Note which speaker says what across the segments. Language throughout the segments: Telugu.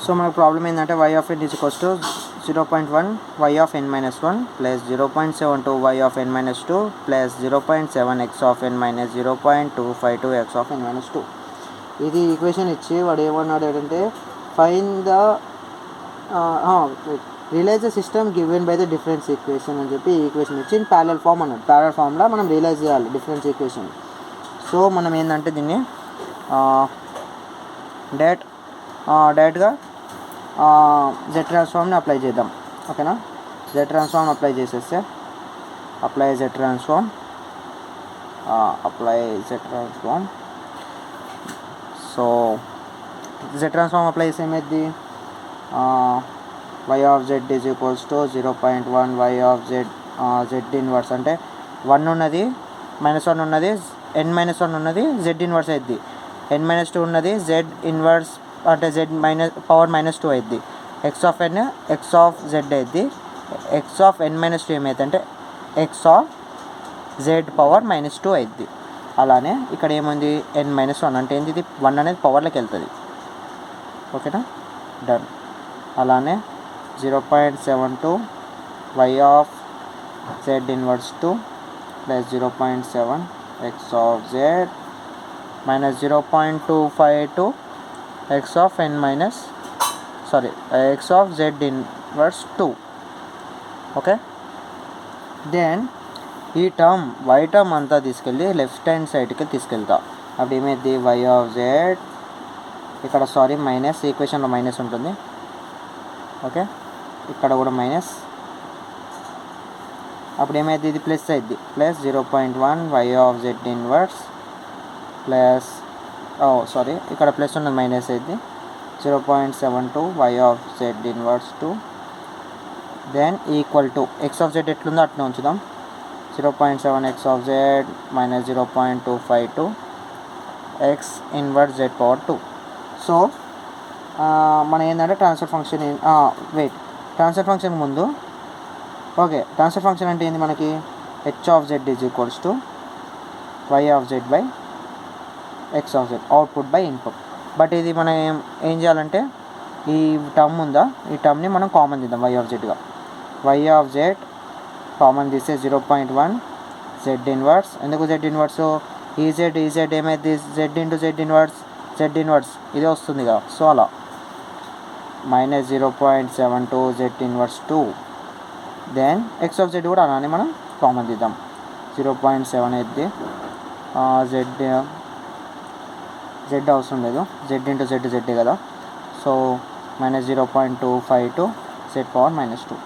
Speaker 1: సో మనకు ప్రాబ్లం ఏంటంటే y of n is equals to 0.1 y of n minus 1 plus 0.72 y of n minus 2 plus 0.7 x of n minus 0.252 x of n minus 2. ఇది ఈక్వేషన్ ఇచ్చి వాడు ఏమన్నాడు అంటే find the realize the system given by the difference equation అని చెప్పి ఈక్వేషన్ ఇచ్చి ప్యారలల్ ఫామ్ అన్నాడు. ప్యారలల్ ఫామ్లో మనం రియలైజ్ చేయాలి డిఫరెన్స్ ఈక్వేషన్. సో మనం ఏంటంటే దీన్ని డైరెక్ట్గా జెడ్ ట్రాన్స్ఫార్మ్ని అప్లై చేద్దాం. ఓకేనా, జెడ్ ట్రాన్స్ఫార్మ్ అప్లై చేసేస్తే apply Z transform so Z transform apply చేస్తే ఏమైంది, y of z is equals to 0.1 y of z z inverse అంటే 1 ఉన్నది -1 ఉన్నది n-1 ఉన్నది z ఇన్వర్స్ అయింది, n-2 ఉన్నది z ఇన్వర్స్ అంటే z పవర్ -2 అయింది, x of n x of z అయింది, x of n-2 ఏమైంది అంటే x of z పవర్ -2 అయింది. అలానే ఇక్కడ ఏముంది n-1 అంటే ఏంది, ఇది 1 అనేది పవర్లోకి వెళ్తుంది. ఓకేనా, డన్. అలానే 0.72 y of z inverse 2 plus 0.7 x of z minus 0.252 x of n minus x of z inverse 2. Okay, then ఈ టర్మ్ y టర్మ్ అంతా తీసుకెళ్ళి లెఫ్ట్ హ్యాండ్ సైడ్కి తీసుకెళ్తా. అప్పుడు ఏమైంది y of z ఇక్కడ మైనస్, ఈక్వేషన్లో మైనస్ ఉంటుంది. ఓకే, ఇక్కడ కూడా మైనస్, అప్పుడు ఏమైంది ఇది ప్లస్ అయింది, plus 0.1 y of z inverse plus ఇక్కడ ప్లస్ ఉన్నది మైనస్ అయింది, 0.72 y of z inverse 2 then equal to x of z ఎట్లుందో అట్లా ఉంచుదాం, 0.7 x of z minus 0.252 x inverse z power 2. So మనం ఏంటంటే ట్రాన్స్ఫర్ ఫంక్షన్ ట్రాన్స్ఫర్ ఫంక్షన్ ముందు ట్రాన్స్ఫర్ ఫంక్షన్ అంటే ఏంది మనకి h of z is equals to y of z by x of z output by input. But ఇది మనం ఏం చేయాలంటే ఈ టర్మ్ ఉందా, ఈ టర్మ్ని మనం కామన్ తీద్దాం y of zగా. y of z కామన్ తీస్తే 0.1 z ఇన్వర్స్, ఎందుకు z ఇన్వర్స్ ఈజ్ ఏమైంది z ఇంటూ z ఇన్వర్స్ ఇదే వస్తుంది కదా. సో అలా minus 0.72 z inverse 2 then x of z కూడా అలానే మనం కామన్ తీద్దాం, 0.7 అయితే z అవసరం లేదు, z ఇంటూ z కదా. So minus 0.252 z power -2.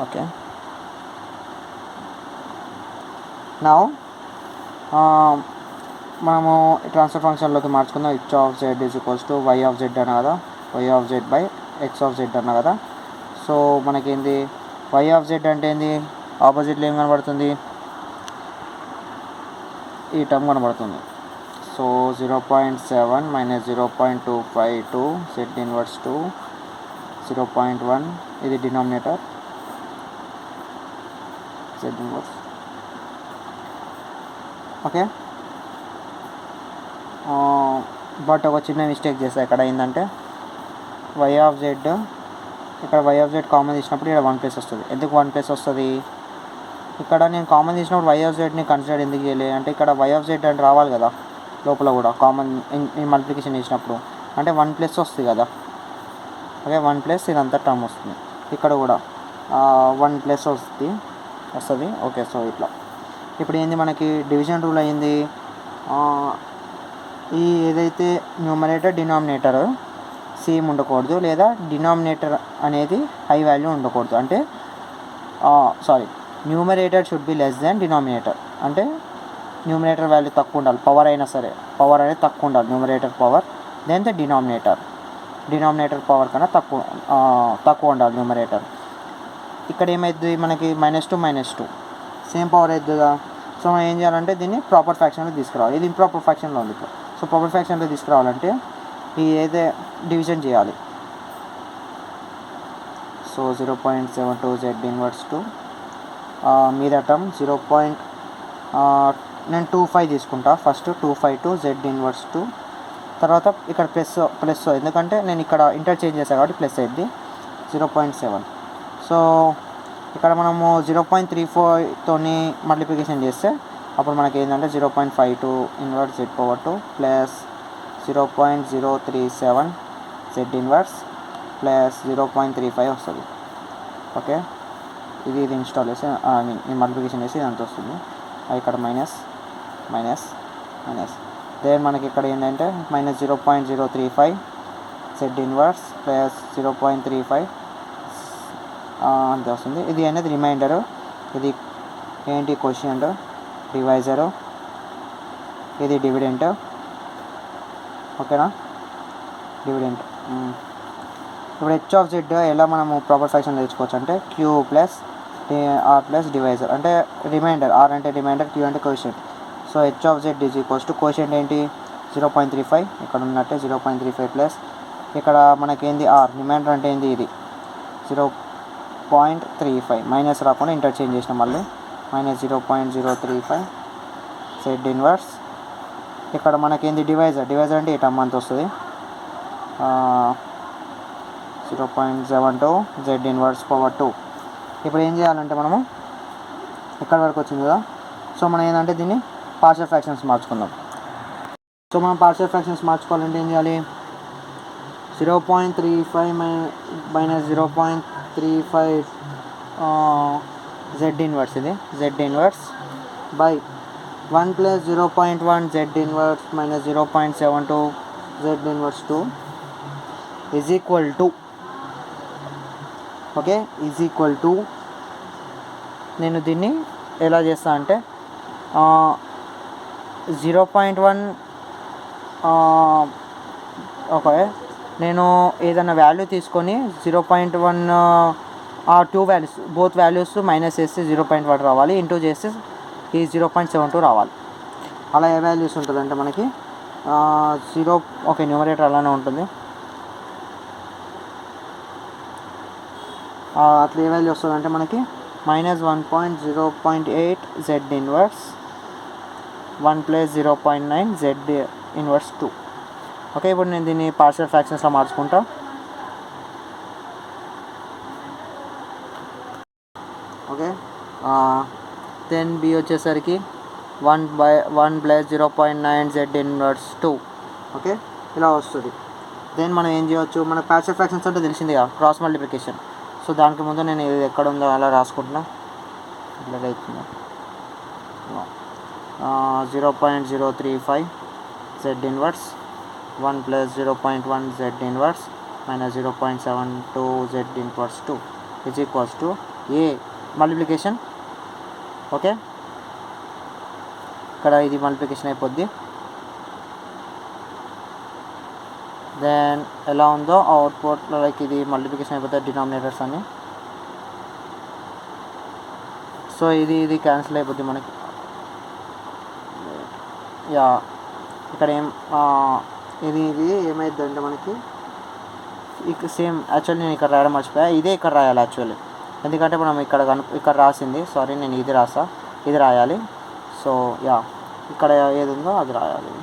Speaker 1: Okay, now మనము ట్రాన్స్ఫర్ ఫంక్షన్లోకి మార్చుకుందాం. h of z is equals to y of z అన్న కదా, y of z by x of z అన్న కదా. సో మనకేంది y of z అంటే ఏంది, ఆపోజిట్లో ఏం కనబడుతుంది, ఈ టర్మ్ కనబడుతుంది. సో 0.7 మైనస్ 0.252 z ఇన్వర్స్ 2 0.1 ఇది denominator z inverse. Okay, but ఒక చిన్న మిస్టేక్ చేస్తా ఇక్కడ ఏంటంటే y of z ఇక్కడ y of z కామన్ తీసినప్పుడు ఇక్కడ 1 ప్లస్ వస్తుంది. ఎందుకు 1 ప్లస్ వస్తుంది, ఇక్కడ నేను కామన్ తీసినప్పుడు y of zని కన్సిడర్ ఎందుకు చేయలేదు అంటే ఇక్కడ y of z అని రావాలి కదా లోపల కూడా కామన్ మల్టిప్లికేషన్ చేసినప్పుడు, అంటే 1 ప్లస్ వస్తుంది కదా. ఓకే, 1 ప్లస్ ఇదంతా టర్మ్ వస్తుంది, ఇక్కడ కూడా 1 ప్లస్ వస్తుంది. ఓకే, సో ఇట్లా ఇప్పుడు ఏంది మనకి డివిజన్ రూల్ అయింది, ఈ ఏదైతే న్యూమరేటర్ డినామినేటర్ సేమ్ ఉండకూడదు, లేదా డినామినేటర్ అనేది హై వాల్యూ ఉండకూడదు. అంటే numerator should be less than denominator, అంటే న్యూమరేటర్ వాల్యూ తక్కువ ఉండాలి, పవర్ అయినా సరే పవర్ అనేది తక్కువ ఉండాలి, numerator power. Then the denominator power కన్నా తక్కువ ఉండాలి న్యూమరేటర్. ఇక్కడ ఏమైంది మనకి -2 సేమ్ పవర్ అవుతుందా. సో మనం ఏం చేయాలంటే దీన్ని ప్రాపర్ ఫ్యాక్షన్లో తీసుకురావాలి, ఇది ఇంప్రాపర్ ఫ్యాక్షన్లో ఉంది ఇప్పుడు. సో ప్రాపర్ ఫ్యాక్షన్లో తీసుకురావాలంటే ఈ ఏదే డివిజన్ చేయాలి. సో 0.72 z ఇన్వర్స్ 2 మీద టర్మ్ నేను 25 తీసుకుంటా, ఫస్ట్ 252 z ఇన్వర్స్ 2 తర్వాత ఇక్కడ ప్లస్ ఎందుకంటే నేను ఇక్కడ ఇంటర్చేంజ్ చేశాను కాబట్టి ప్లస్ అయింది 0.7. సో ఇక్కడ మనము 0.34తోని మల్టిప్లికేషన్ చేస్తే అప్పుడు మనకి ఏంటంటే 0.52 inverse Z/2 plus 0.037 Z inverse plus 0.35 వస్తుంది. ఓకే, ఇది ఇన్స్టాల్ చేసి ఈ మల్టిప్లికేషన్ చేసి ఇదంతా వస్తుంది. ఇక్కడ మైనస్ మైనస్ మైనస్ దెన్ మనకి ఇక్కడ ఏంటంటే మైనస్ 0.035 Z ఇన్వర్స్ ప్లస్ 0.35 అంతే వస్తుంది. ఇది అనేది రిమైండరు, ఇది ఏంటి క్వశ్చన్ డివైజరు, ఇది డివిడెంట్. ఓకేనా, డివిడెంట్. ఇప్పుడు H(z) ఎలా మనము ప్రాపర్ ఫ్రాక్షన్ తెచ్చుకోవచ్చు అంటే Q plus R plus divisor అంటే రిమైండర్, R అంటే రిమైండర్, Q అంటే quotient. So H(z) is equals to quotient ఏంటి 0.35, ఇక్కడ ఉన్నట్టే 0.35 ప్లస్ ఇక్కడ మనకేంది R రిమైండర్ అంటే ఏంది ఇది 0.35 మైనస్ రాకుండా ఇంటర్చేంజ్ చేసినాం మళ్ళీ మైనస్ 0.035 Z ఇన్వర్స్. ఇక్కడ మనకేంది డివైజర్ అంటే ఇటు అమ్మంత వస్తుంది 0.72 Z ఇన్వర్స్ పవర్ 2. ఇప్పుడు ఏం చేయాలంటే మనము ఇక్కడ వరకు వచ్చింది కదా, సో మనం ఏంటంటే దీన్ని పార్షియల్ ఫ్రాక్షన్స్ మార్చుకుందాం. సో మనం పార్షియల్ ఫ్రాక్షన్స్ మార్చుకోవాలంటే ఏం చేయాలి 0.35 మైనస్ 0.35 Z ఇన్వర్స్, ఇది Z inverse by 1 plus 0.1 Z inverse minus 0.72 Z inverse 2 is equal to okay is equal to నేను దీన్ని ఎలా చేస్తా అంటే 0.1 ఓకే నేను ఏదైనా వాల్యూ తీసుకొని 0.1 2 వాల్యూస్ బోత్ వాల్యూస్ మైనస్ చేస్తే 0.1 రావాలి, ఇంటూ చేస్తే ఈ 0.72 రావాలి. అలా ఏ వాల్యూస్ ఉంటుందంటే మనకి 0 ఓకే న్యూమరేటర్ అలానే ఉంటుంది. అట్లా ఏ వాల్యూ వస్తుందంటే మనకి minus 1.0.8 Z inverse 1 plus 0.9 Z inverse 2. Okay, ఇప్పుడు నేను దీన్ని పార్షియల్ ఫ్రాక్షన్స్లో మార్చుకుంటా. ఓకే, దెన్ బి వచ్చేసరికి 1 ప్లస్ 0.9 Z ఇన్వర్స్ 2. ఓకే, ఇలా వస్తుంది. దెన్ మనం ఏం చేయవచ్చు, మన పార్షియల్ ఫ్రాక్షన్స్ అంటే తెలిసిందిగా క్రాస్ మల్టిప్లికేషన్. సో దానికి ముందు నేను ఇది ఎక్కడ ఉందో అలా రాసుకుంటున్నా. ఇలా అవుతుందా 0.035 Z inverse 1 plus 0.1 Z inverse minus 0.72 Z inverse 2 is equals to A multiplication. Okay, ఇక్కడ ఇది మల్టిప్లికేషన్ అయిపోద్ది. దెన్ ఎలా ఉందో అవుట్పుట్లో లైక్ ఇది మల్టిప్లికేషన్ అయిపోతాయి డినామినేటర్స్ అని. సో ఇది క్యాన్సిల్ అయిపోద్ది మనకి. యా ఇక్కడ ఇది ఏమైందంటే మనకి ఇక సేమ్ యాక్చువల్లీ నేను ఇక్కడ రాయడం మర్చిపోయా, ఇదే ఇక్కడ రాయాలి యాక్చువల్లీ, ఎందుకంటే మనం ఇక్కడ రాసింది సారీ నేను ఇది రాయాలి. సో యా ఇక్కడ ఏది ఉందో అది రాయాలి.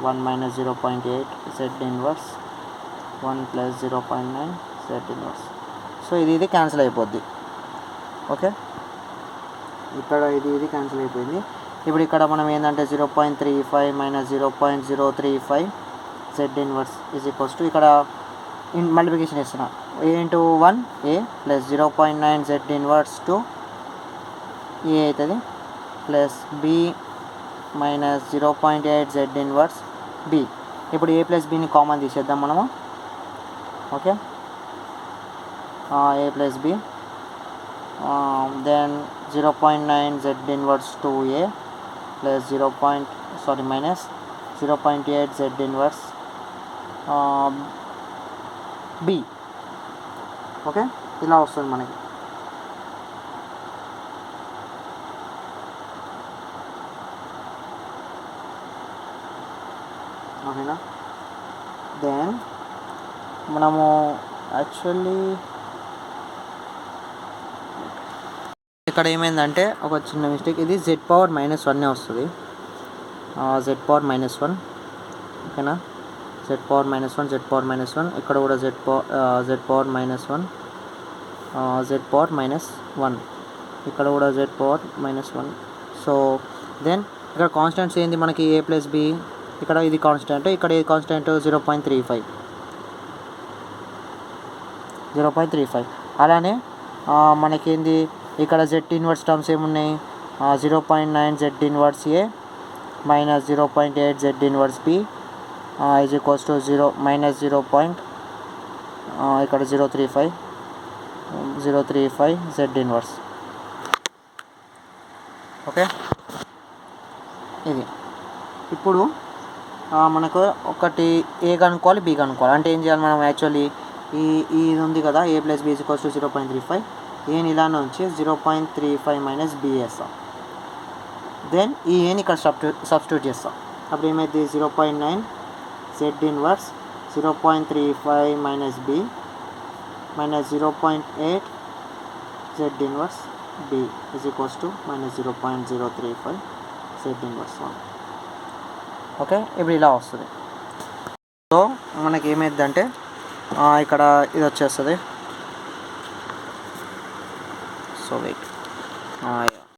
Speaker 1: 1 minus 0.8 Z inverse 1 plus 0.9 Z inverse. So ఇది క్యాన్సిల్ అయిపోద్ది. ఓకే, ఇక్కడ ఇది క్యాన్సిల్ అయిపోయింది. ఇప్పుడు ఇక్కడ మనం ఏంటంటే 0.35 minus 0.035 Z inverse is equals to ఇక్కడ మల్టిప్లికేషన్ ఇస్తున్నా A into 1 A plus 0.9 Z inverse 2 A అవుతుంది plus B minus 0.8 Z inverse B. ఇప్పుడు A ప్లస్ Bని కామన్ తీసేద్దాం మనము. Okay, A plus B then 0.9 Z inverse 2A plus minus 0.8 Z inverse B. Okay, ఇలా వస్తుంది మనకి. ఓకేనా, దెన్ మనము యాక్చువల్లీ ఇక్కడ ఏమైందంటే ఒక చిన్న మిస్టేక్, ఇది Z పవర్ -1 వస్తుంది. Z పవర్ -1 ఓకేనా. Z power minus one, Z power minus one, ఇక్కడ కూడా Z power minus one, Z power minus one, ఇక్కడ కూడా Z power minus one. So then ఇక్కడ కాన్స్టెంట్స్ ఏంది మనకి ఏ ప్లస్ బి, ఇక్కడ ఇది కాన్స్టెంట్, ఇక్కడ ఇది కాన్స్టెంట్ 0.35. అలానే మనకేంది ఇక్కడ జెడ్ ఇన్వర్స్ టర్మ్స్ ఏమున్నాయి, 0.9 Z inverse A minus 0.8 Z inverse B is equals to 0 minus 0. ఇక్కడ 0.35 జెడ్ ఇన్వర్స్. ఓకే, ఇది ఇప్పుడు మనకు ఒకటి ఏ కనుక్కోవాలి, బి కనుక్కోవాలి. అంటే ఏం చేయాలి మనం యాక్చువల్లీ ఇది ఉంది కదా, ఏ ప్లస్ బి ఈక్వల్స్ టు 0.35, ఏని ఇలానే ఉంచి 0.35 మైనస్ బి వేస్తాం. దెన్ ఈ ఏని ఇక్కడ సబ్స్టిట్యూట్ చేస్తాం. అప్పుడు ఏమైంది 0.9 Z inverse 0.35 minus B minus 0.8 Z inverse B is equals to minus 0.035 Z inverse 1. Okay, ఇప్పుడు ఇలా వస్తుంది. సో మనకి ఏమైందంటే ఇక్కడ ఇది వచ్చేస్తుంది. So wait